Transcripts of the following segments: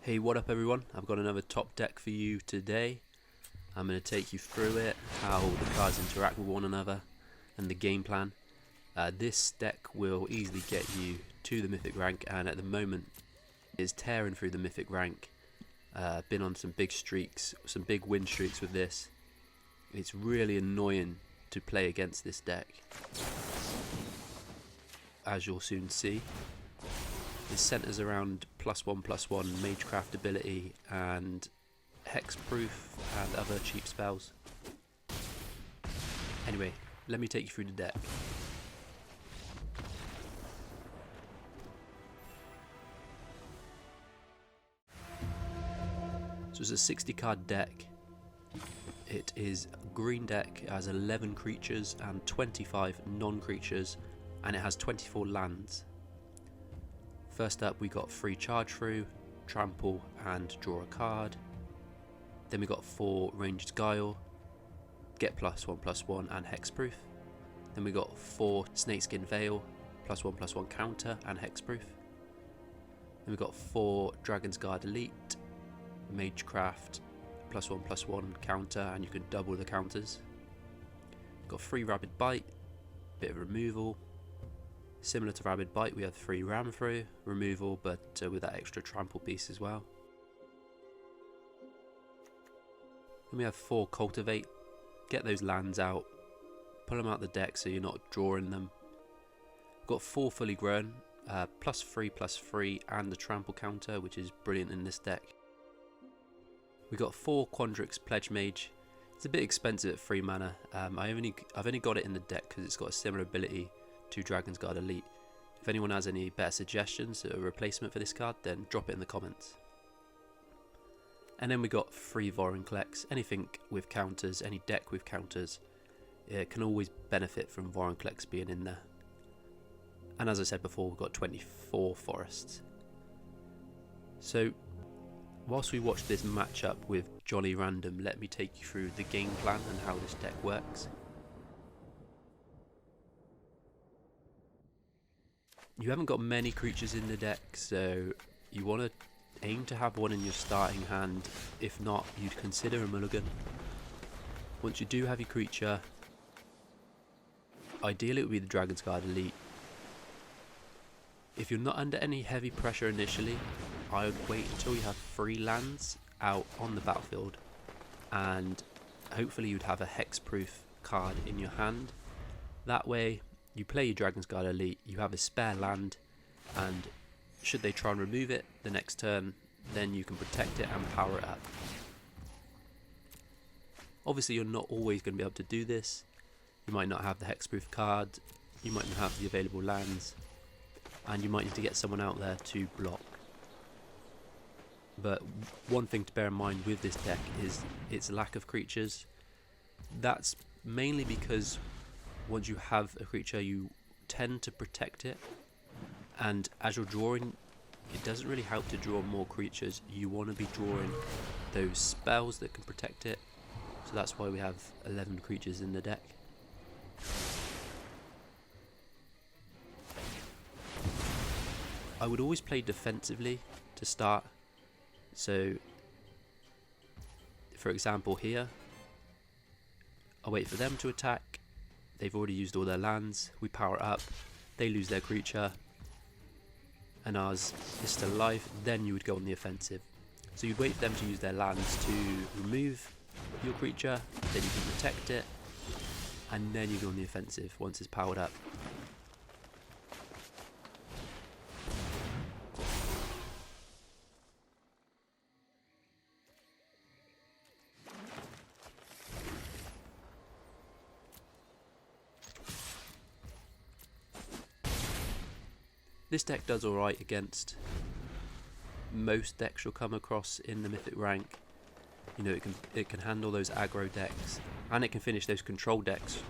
Hey, what up everyone? I've got another top deck for you today. I'm going to take you through it, how the cards interact with one another, and the game plan. This deck will easily get you to the Mythic rank, and at the moment is tearing through the Mythic rank. Been on some big streaks, some big win streaks with this. It's really annoying to play against this deck, as you'll soon see. It centers around +1/+1 Magecraft ability and Hexproof and other cheap spells. Anyway, let me take you through the deck. So it's a 60 card deck. It is a green deck, it has 11 creatures and 25 non-creatures, and it has 24 lands. First up we got free charge through, trample and draw a card. Then we got 4 ranged Guile, get +1/+1 and Hexproof. Then we got 4 Snakeskin Veil, +1/+1 counter and Hexproof. Then we got 4 Dragonsguard Elite, Magecraft, +1/+1 counter, and you can double the counters. Got 3 Rabid Bite, bit of removal. Similar to Rabid Bite, we have 3 ram through, removal, but with that extra trample piece as well. Then we have 4 Cultivate, get those lands out, pull them out the deck so you're not drawing them. We've got 4 fully grown, +3/+3 and the trample counter, which is brilliant in this deck. We got 4 Quandrix Pledgemage. It's a bit expensive at 3 mana. I've only got it in the deck because it's got a similar ability to Dragonsguard Elite. If anyone has any better suggestions, a replacement for this card, then drop it in the comments. And then we got 3 Vorinclex. Anything with counters, any deck with counters, it can always benefit from Vorinclex being in there. And as I said before, we've got 24 forests. So whilst we watch this matchup with Jolly Random, let me take you through the game plan and how this deck works. You haven't got many creatures in the deck, so you want to aim to have one in your starting hand. If not, you'd consider a mulligan. Once you do have your creature, ideally it would be the Dragonsguard Elite. If you're not under any heavy pressure initially, I would wait until you have 3 lands out on the battlefield, and hopefully you'd have a Hexproof card in your hand. That way you play your Dragonsguard Elite, you have a spare land, and should they try and remove it the next turn, then you can protect it and power it up. Obviously you're not always going to be able to do this. You might not have the Hexproof card, you might not have the available lands, and you might need to get someone out there to block. But one thing to bear in mind with this deck is its lack of creatures. That's mainly because once you have a creature, you tend to protect it, and as you're drawing, it doesn't really help to draw more creatures. You want to be drawing those spells that can protect it, so that's why we have 11 creatures in the deck. I would always play defensively to start. So for example here, I wait for them to attack. They've already used all their lands, we power it up, they lose their creature, and ours is still alive. Then you would go on the offensive. So you'd wait for them to use their lands to remove your creature, then you can protect it, and then you go on the offensive once it's powered up. This deck does alright against most decks you'll come across in the Mythic rank. You know, it can handle those aggro decks, and it can finish those control decks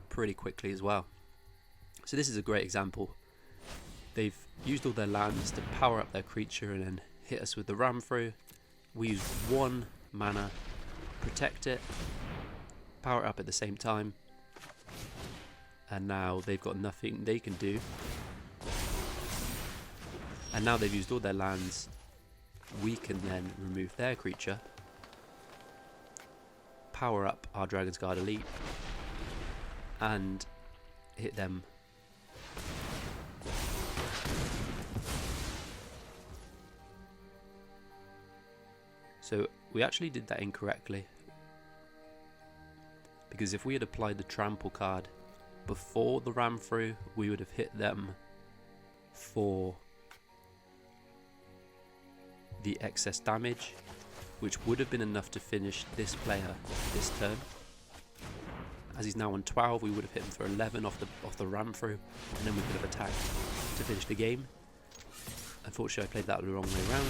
pretty quickly as well. So this is a great example. They've used all their lands to power up their creature and then hit us with the ram through. We use 1 mana, protect it, power it up at the same time, and now they've got nothing they can do. And now they've used all their lands, we can then remove their creature, power up our Dragonsguard Elite, and hit them. So we actually did that incorrectly, because if we had applied the trample card before the ram through, we would have hit them for the excess damage, which would have been enough to finish this player this turn. As he's now on 12, we would have hit him for 11 off the ram through, and then we could have attacked to finish the game. Unfortunately, I played that the wrong way around.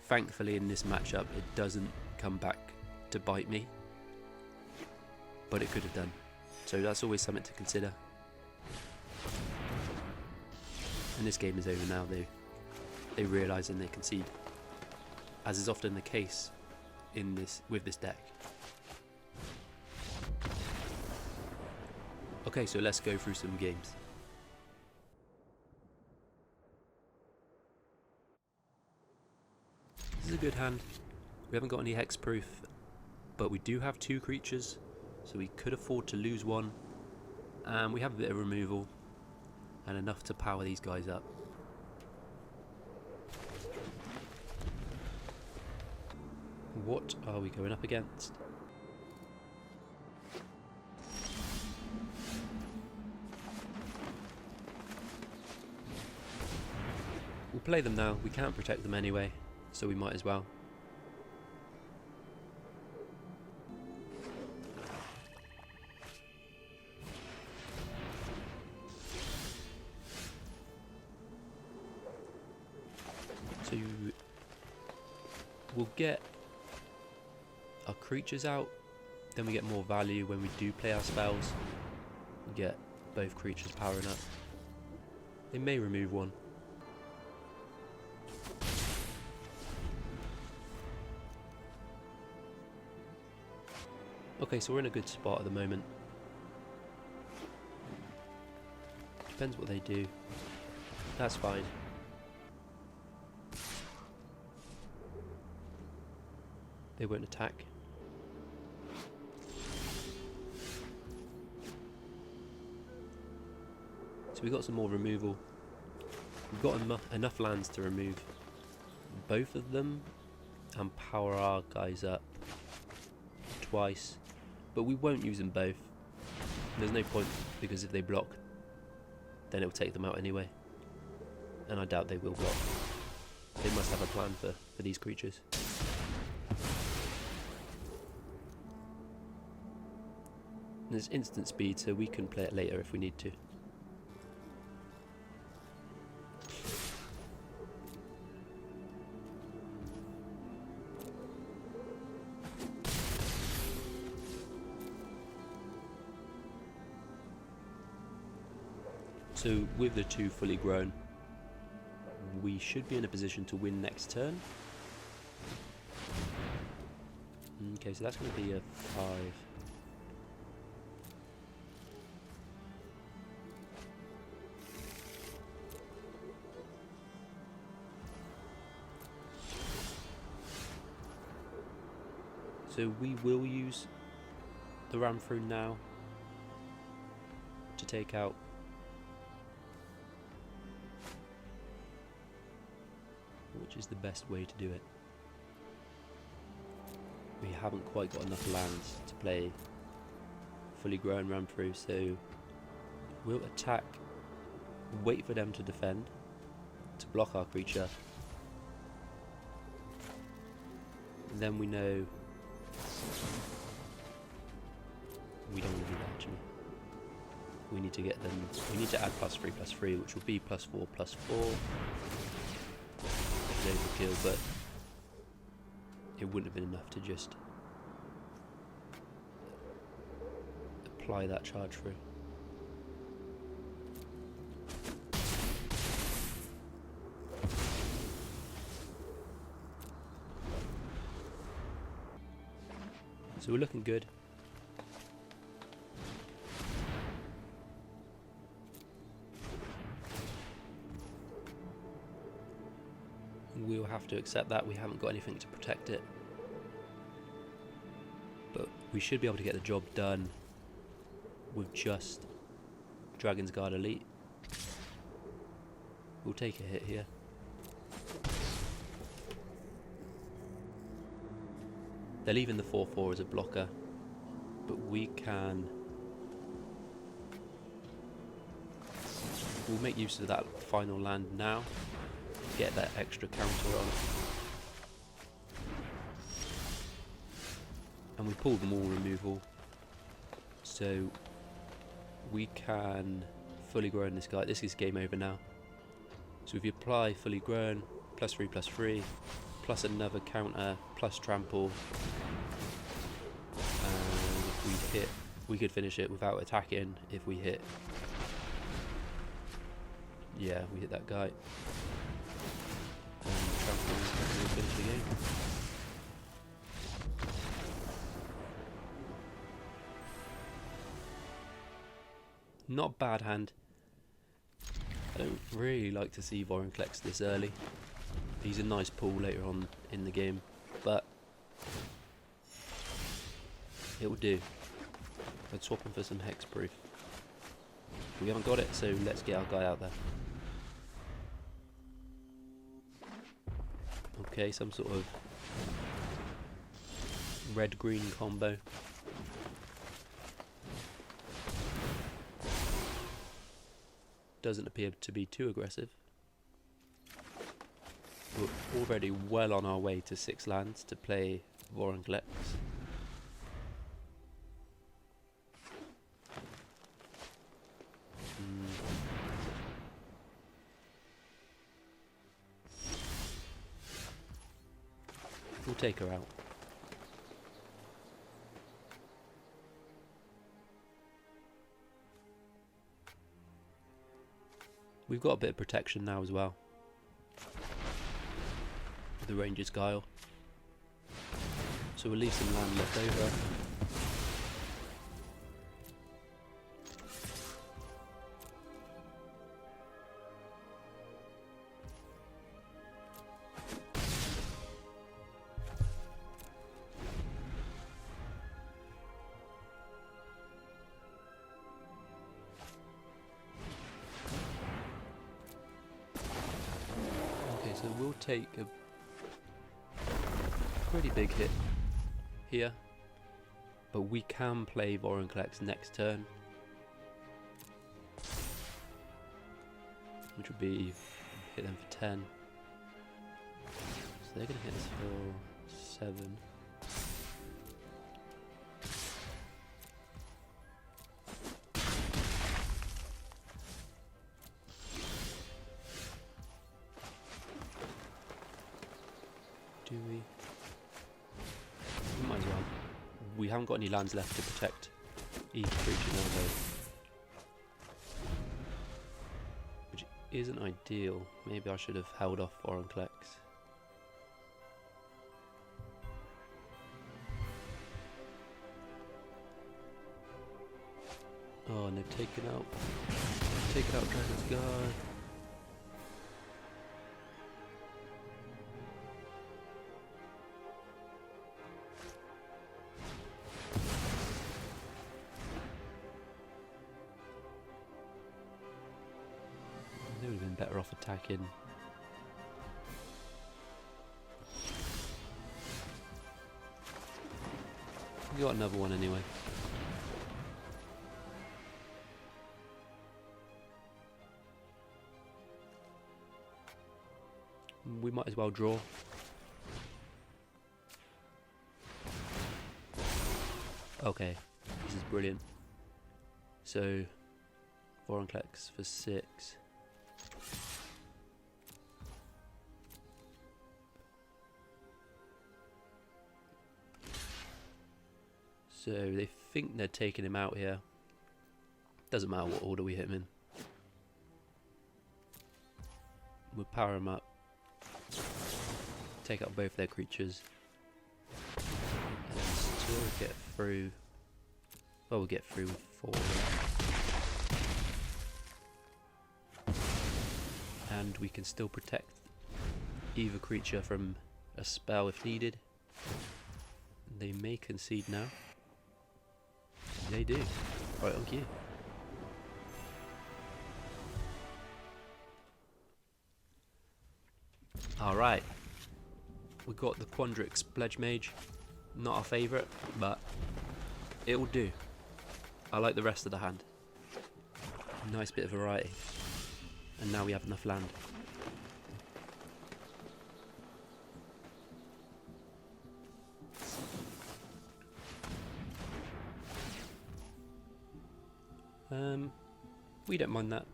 Thankfully, in this matchup, it doesn't come back to bite me, but it could have done. So that's always something to consider. And this game is over now. They realise and they concede, as is often the case with this deck. Okay, so let's go through some games. This is a good hand. We haven't got any hexproof, but we do have 2 creatures, so we could afford to lose one. And we have a bit of removal and enough to power these guys up. What are we going up against? We'll play them now. We can't protect them anyway, so we might as well. So we'll get our creatures out, then we get more value when we do play our spells. We get both creatures powering up. They may remove one. Okay, so we're in a good spot at the moment. Depends what they do. That's fine. They won't attack. So we got some more removal. We've got enough lands to remove both of them and power our guys up twice, but we won't use them both. There's no point, because if they block, then it'll take them out anyway, and I doubt they will block. They must have a plan for these creatures. And there's instant speed, so we can play it later if we need to. So with the 2 fully grown, we should be in a position to win next turn. Okay, so that's going to be a 5. So we will use the ram through now to take out which is the best way to do it. We haven't quite got enough lands to play fully grown ram through, so we'll attack, wait for them to defend, to block our creature, and then we know we don't want to do that actually. We need to get them, we need to add +3/+3, which will be +4/+4. Overkill, but it wouldn't have been enough to just apply that charge through. So we're looking good. we'll have to accept that. We haven't got anything to protect it. But we should be able to get the job done with just Dragonsguard Elite. We'll take a hit here. They're leaving the 4/4 as a blocker, but we can... We'll make use of that final land now, get that extra counter on. And we pull them all removal, so we can fully grow this guy. This is game over now. So if you apply fully grown, +3/+3, plus another counter, plus trample, and if we hit, we could finish it without attacking if we hit. Yeah, we hit that guy. And trample, and we'll finish the game. Not bad hand. I don't really like to see Vorinclex this early. He's a nice pull later on in the game, but it will do. I'd swap him for some Hexproof. We haven't got it, so let's get our guy out there. Okay, some sort of red-green combo. Doesn't appear to be too aggressive. We're already well on our way to 6 lands to play Vorinclex. We'll take her out. We've got a bit of protection now as well. The Ranger's Guile. So we'll leave some land left over. Okay, so we'll take a pretty big hit here, but we can play Vorinclex next turn, which would be hit them for 10. So they're going to hit us for 7. Do we? Might as well. We haven't got any lands left to protect each creature now though, which isn't ideal. Maybe I should have held off Vorinclex. Oh, and they've taken out Dragonsguard. They would have been better off attacking. We got another one anyway. We might as well draw. Okay, this is brilliant. So, Vorinclex for 6. So they think they're taking him out here. Doesn't matter what order we hit him in. We'll power him up. Take out both their creatures. And still get through. Well, we'll get through with 4. And we can still protect either creature from a spell if needed. They may concede now. They do. Right on cue. Alright. We got the Quandrix Pledgemage. Not our favourite, but it will do. I like the rest of the hand. Nice bit of variety. And now we have enough land. We don't mind that.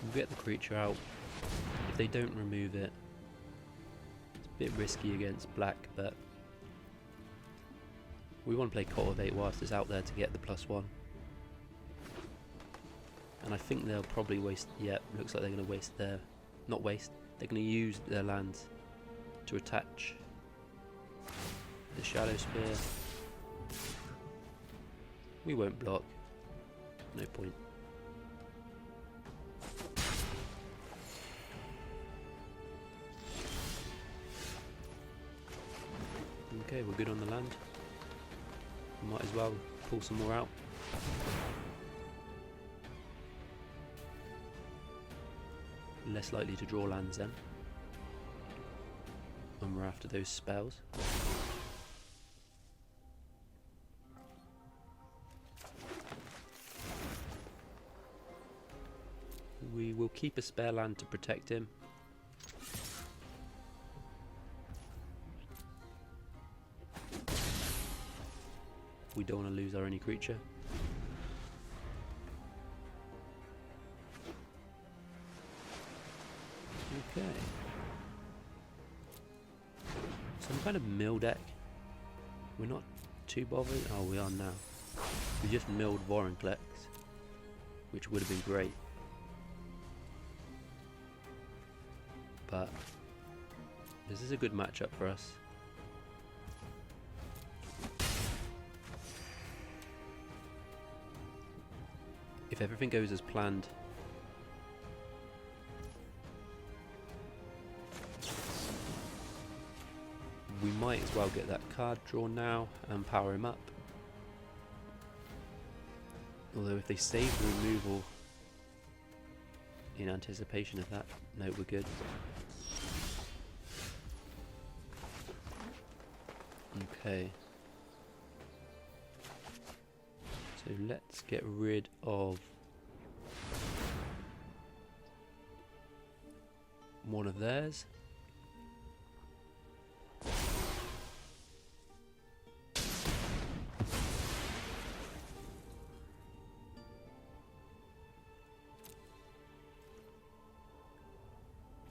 We'll get the creature out. If they don't remove it, it's a bit risky against black, but we want to play Cultivate whilst it's out there to get the +1. And I think they'll probably waste, yeah, looks like they're going to waste their, not waste, they're going to use their lands to attach the Shadow Spear. We won't block, no point. Okay, we're good on the land. Might as well pull some more out. Less likely to draw lands then, when we're after those spells. We will keep a spare land to protect him. We don't want to lose our only creature. Okay. Some kind of mill deck. We're not too bothered. Oh, we are now. We just milled Vorinclex, which would have been great. But this is a good matchup for us. If everything goes as planned, we might as well get that card drawn now and power him up. Although if they save the removal in anticipation of that, no, we're good. Okay. So let's get rid of one of theirs.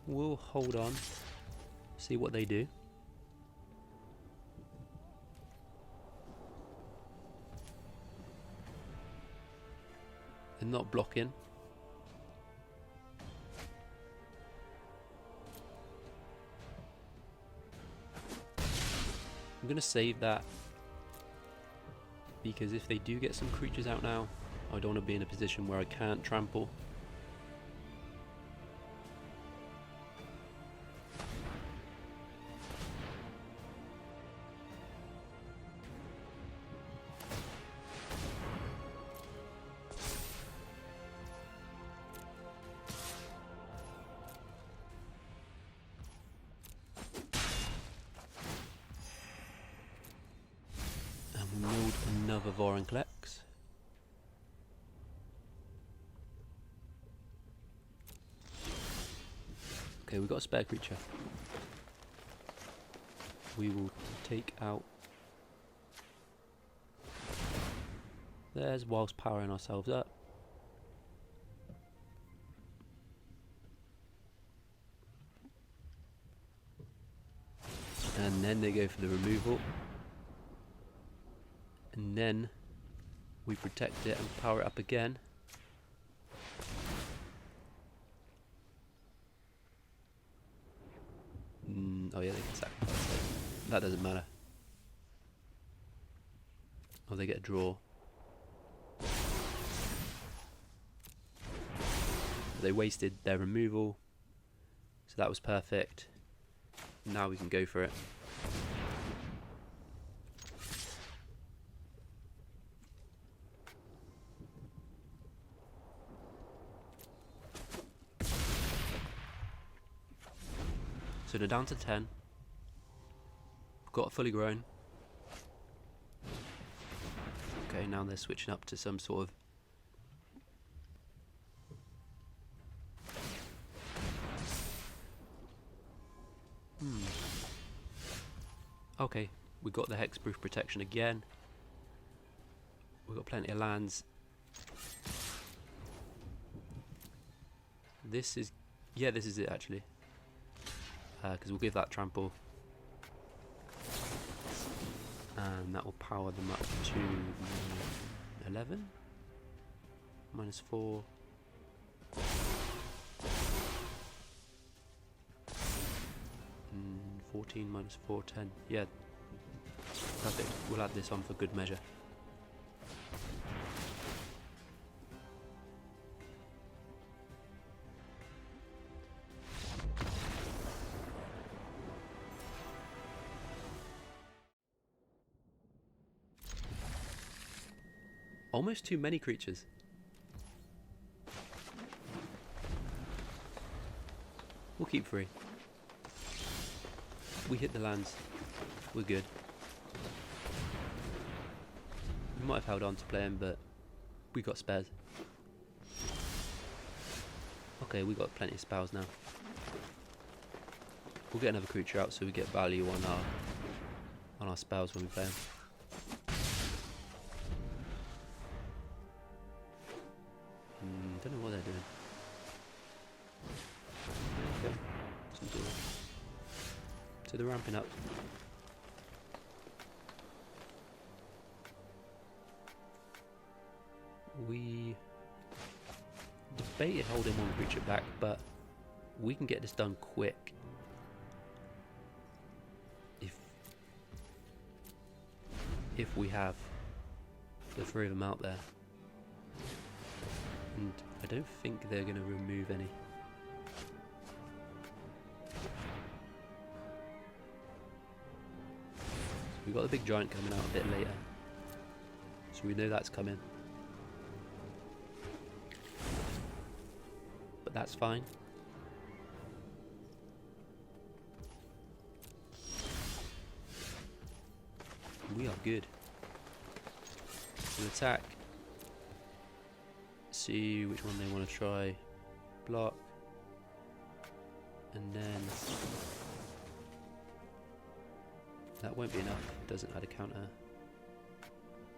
We'll hold on, see what they do. They're not blocking. I'm going to save that, because if they do get some creatures out now, I don't want to be in a position where I can't trample. Another Vorinclex. Okay, we've got a spare creature. We will take out theirs whilst powering ourselves up. then they go for the removal. And then we protect it and power it up again. Oh yeah, they can sacrifice it. That doesn't matter. Oh, they get a draw. They wasted their removal, so that was perfect. Now we can go for it. So they're down to 10. We've got fully grown. Okay, now they're switching up to some sort of... Okay, we got the Hexproof protection again. We've got plenty of lands. This is... yeah, this is it actually. Because we'll give that trample. And that will power them up to 11? Minus 4. 14 minus 4, 10. Yeah. Perfect. We'll add this on for good measure. Almost too many creatures. We'll keep 3. We hit the lands. We're good. We might have held on to play him, but we got spares. Okay, we got plenty of spells now. We'll get another creature out so we get value on our spells when we play them. Don't know what they're doing. Okay. So they're ramping up. We debated holding one creature back, but we can get this done quick if we have the 3 of them out there. And I don't think they're going to remove any. So we've got the big giant coming out a bit later, so we know that's coming. But that's fine. We are good. We'll attack. See which one they want to try. Block. And then... that won't be enough. It doesn't add a counter.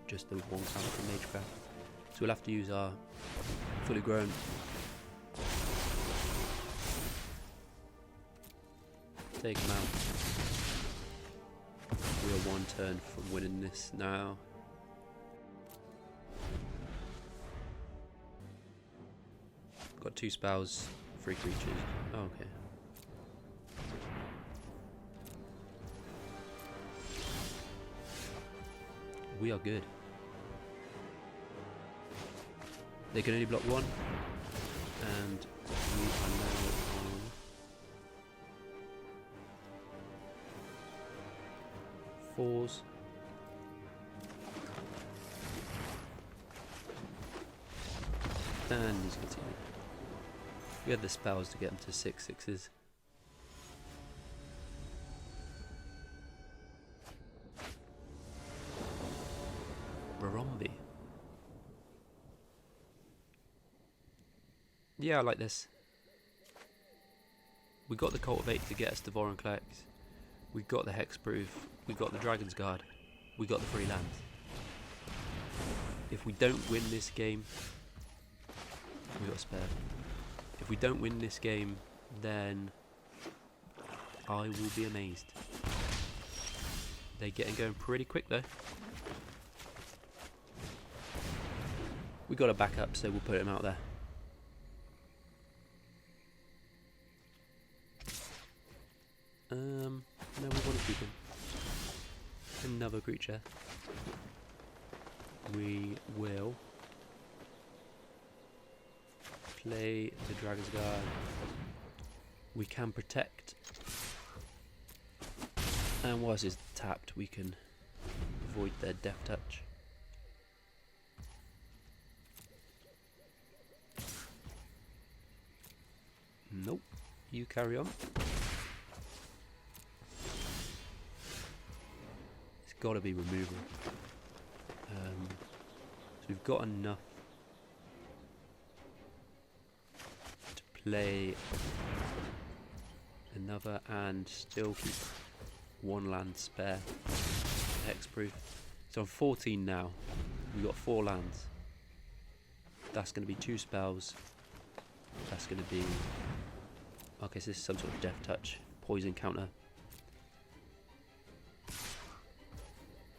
Just the one counter from Magecraft. So we'll have to use our fully grown. Take him out. We are 1 turn from winning this now. Got 2 spells, 3 creatures. Oh, okay. We are good. They can only block 1, and we are now on 4s. And he's continuing. We had the spells to get them to 6/6s. Barombi. Yeah, I like this. We got the Cultivate to get us to Vorinclex. We got the Hexproof. We got the Dragonsguard. We got the free lands. If we don't win this game, we got a spare. If we don't win this game, then I will be amazed. They're getting going pretty quick though. We got a backup, so we'll put him out there. No, we want to keep him. Another creature. We will play the Dragonsguard. We can protect. And whilst it's tapped, we can avoid their death touch. Nope, you carry on. It's got to be removal. So we've got enough to play another and still keep one land spare. Hexproof. So I'm 14 now. We've got 4 lands. That's going to be 2 spells. That's going to be... Okay, so this is some sort of death touch, poison counter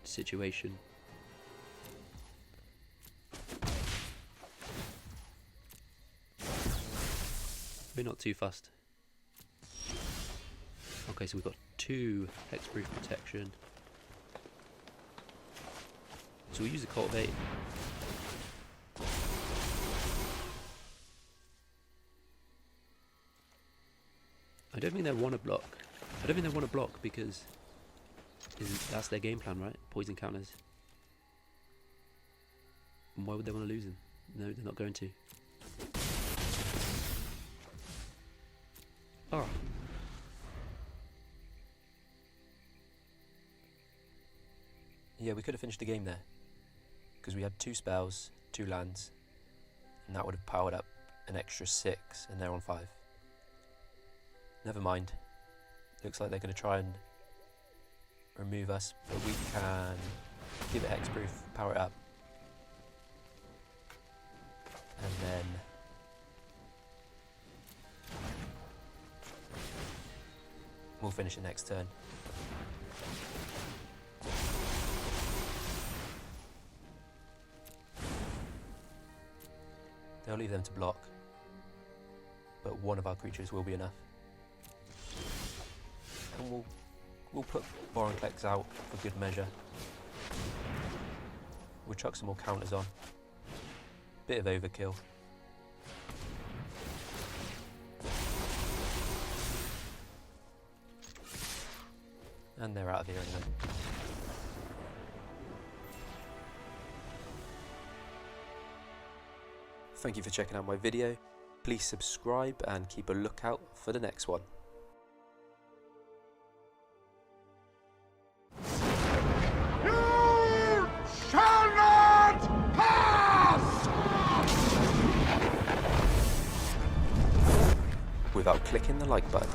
situation. We're not too fussed. Okay, so we've got 2 hexproof protection. So we'll use the Cultivate. I don't think they want to block. I don't think they want to block because that's their game plan, right? Poison counters. And why would they want to lose them? No, they're not going to. Oh. Yeah, we could have finished the game there. Because we had 2 spells, 2 lands, and that would have powered up an extra 6, and they're on 5. Never mind. Looks like they're going to try and remove us, but we can give it hexproof, power it up, and then we'll finish it next turn. They'll leave them to block, but one of our creatures will be enough. And we'll put Vorinclex out for good measure. We'll chuck some more counters on. Bit of overkill. And they're out of the arena. Thank you for checking out my video. Please subscribe and keep a lookout for the next one. You shall not pass! Without clicking the like button.